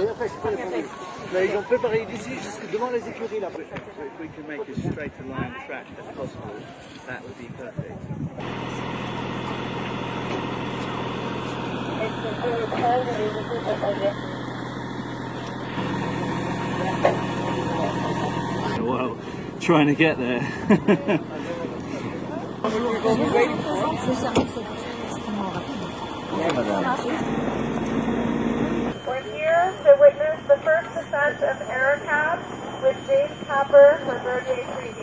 après, je suis pas les là, ils ont préparé d'ici jusque devant les écuries là. If we can make as straight a line track as possible, that would be perfect. Well, trying to get there. We're here to witness the first descent of Aerocab with James Capper for Verdier 3D.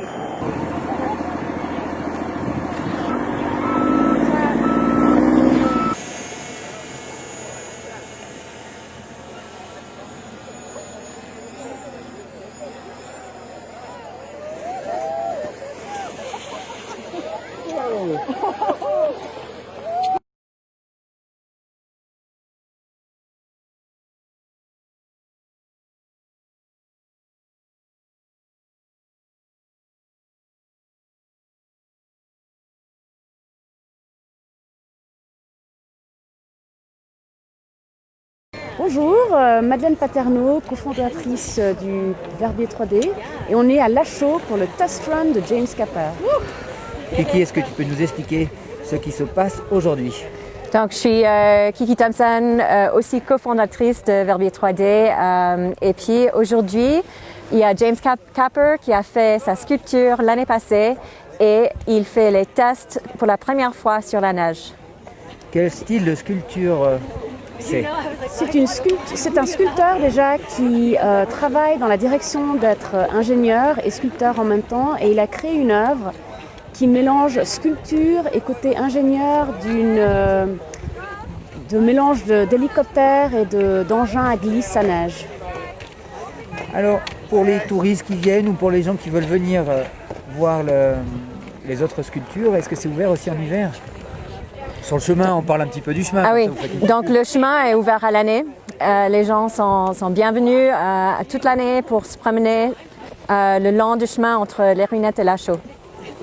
Bonjour, Madeleine Paterno, cofondatrice du Verbier 3D, et on est à Lachaux pour le test run de James Capper. Kiki, est-ce que tu peux nous expliquer ce qui se passe aujourd'hui? Donc, je suis Kiki Thompson, aussi cofondatrice de Verbier 3D. Et puis aujourd'hui, il y a James Capper qui a fait sa sculpture l'année passée et il fait les tests pour la première fois sur la neige. Quel style de sculpture c'est? C'est un sculpteur déjà qui travaille dans la direction d'être ingénieur et sculpteur en même temps, et il a créé une œuvre qui mélange sculpture et côté ingénieur de mélange d'hélicoptères et d'engins à glisse à neige. Alors, pour les touristes qui viennent ou pour les gens qui veulent venir voir les autres sculptures, est-ce que c'est ouvert aussi en hiver? Sur le chemin, on parle un petit peu du chemin. Ah oui, donc le chemin est ouvert à l'année. Les gens sont bienvenus toute l'année pour se promener le long du chemin entre les Ruinettes et Lachaux.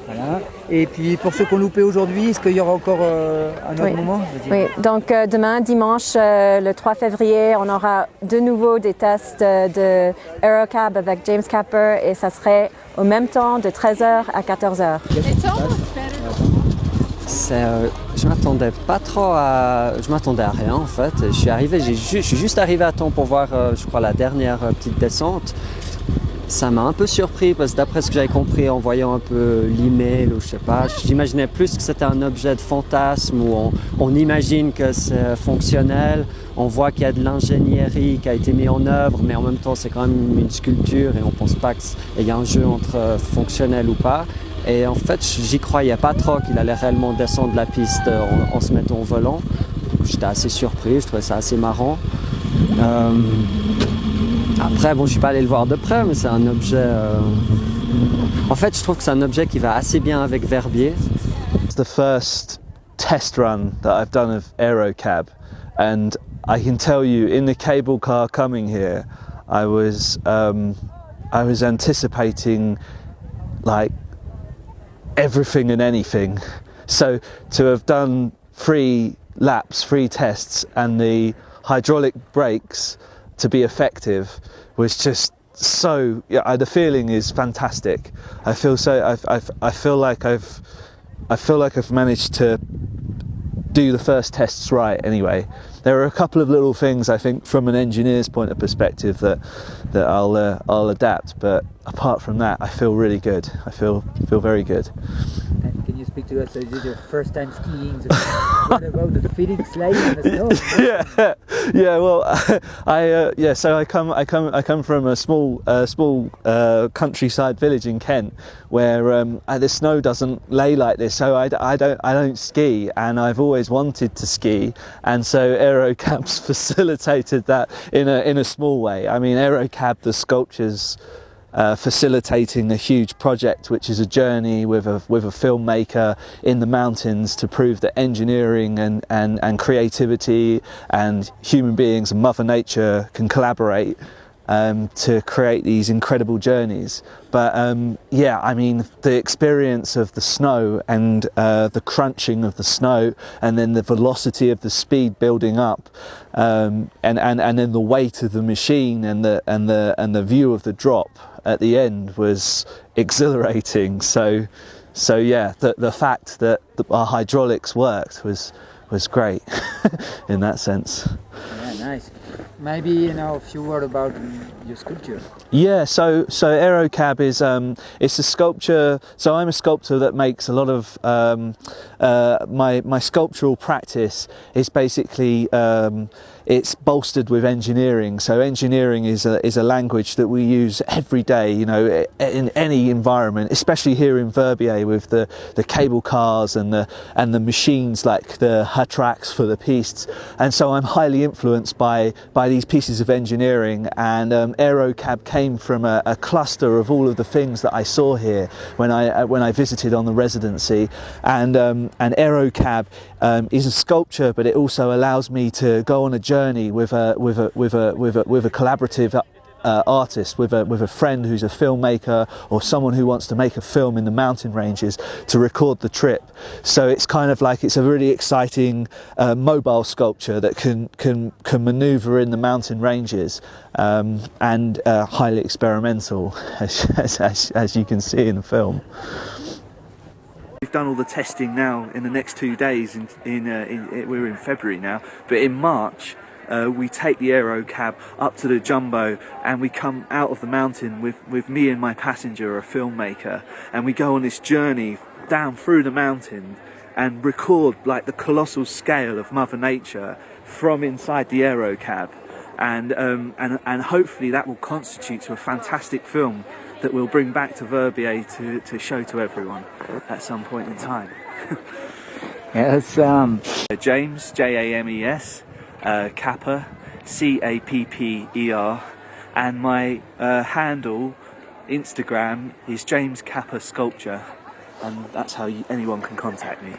Voilà. Et puis pour ceux qui ont loupé aujourd'hui, est-ce qu'il y aura encore un autre moment? Oui, donc demain, dimanche, le 3 février, on aura de nouveau des tests de Aerocab avec James Capper et ça serait au même temps de 13h à 14h. Je m'attendais pas trop je m'attendais à rien en fait. Je suis juste arrivé à temps pour voir, je crois, la dernière petite descente. Ça m'a un peu surpris parce que d'après ce que j'avais compris en voyant un peu l'email ou je sais pas, j'imaginais plus que c'était un objet de fantasme où on imagine que c'est fonctionnel, on voit qu'il y a de l'ingénierie qui a été mise en œuvre, mais en même temps c'est quand même une sculpture et on pense pas qu'il y a un jeu entre fonctionnel ou pas. Et en fait, j'y croyais pas trop qu'il allait réellement descendre la piste en se mettant au volant. J'étais assez surpris, je trouvais ça assez marrant. Après, bon, je suis pas allé le voir de près, mais c'est un objet... En fait, je trouve que c'est un objet qui va assez bien avec Verbier. It's the first test run that I've done of Aerocab, and I can tell you, in the cable car coming here, I was anticipating like everything and anything. So to have done 3 laps, 3 tests, and the hydraulic brakes to be effective was just so. Yeah, the feeling is fantastic. I feel like I've managed to do the first tests right. Anyway, there are a couple of little things I think from an engineer's point of perspective that I'll adapt, but apart from that, I feel really good. I feel very good. And can you speak to us? So this is your first time skiing. So what about the feeling sliding on the snow? Yeah. Well, So I come from a small countryside village in Kent where the snow doesn't lay like this. So I don't ski, and I've always wanted to ski, and so Aerocab's facilitated that in a small way. I mean, Aerocab, the sculptures. Facilitating a huge project, which is a journey with a filmmaker in the mountains to prove that engineering and creativity and human beings and Mother Nature can collaborate. to create these incredible journeys. But yeah, I mean, the experience of the snow and the crunching of the snow, and then the velocity of the speed building up, and then the weight of the machine and the view of the drop at the end was exhilarating. So yeah, the fact that our hydraulics worked was great in that sense. Yeah, nice. Maybe a few words about your sculpture. Yeah, so AeroCab is it's a sculpture. So I'm a sculptor that makes a lot of my sculptural practice is basically it's bolstered with engineering. So engineering is a language that we use every day, in any environment, especially here in Verbier with the cable cars and the machines like the Hatrax for the pistes. And so I'm highly influenced by these pieces of engineering, and AeroCab came from a cluster of all of the things that I saw here when I visited on the residency. And AeroCab is a sculpture, but it also allows me to go on a journey with a collaborative artist, with a friend who's a filmmaker or someone who wants to make a film in the mountain ranges to record the trip. So it's kind of like it's a really exciting mobile sculpture that can maneuver in the mountain ranges, and highly experimental, as you can see in the film. We've done all the testing now. In the next 2 days, we're in February now, but in March we take the AeroCab up to the Jumbo, and we come out of the mountain with me and my passenger, a filmmaker, and we go on this journey down through the mountain and record like the colossal scale of Mother Nature from inside the AeroCab, and hopefully that will constitute to a fantastic film that we'll bring back to Verbier to show to everyone at some point in time. Yes. James, James, Capper, Capper, and my handle Instagram is James Capper Sculpture, and that's how anyone can contact me.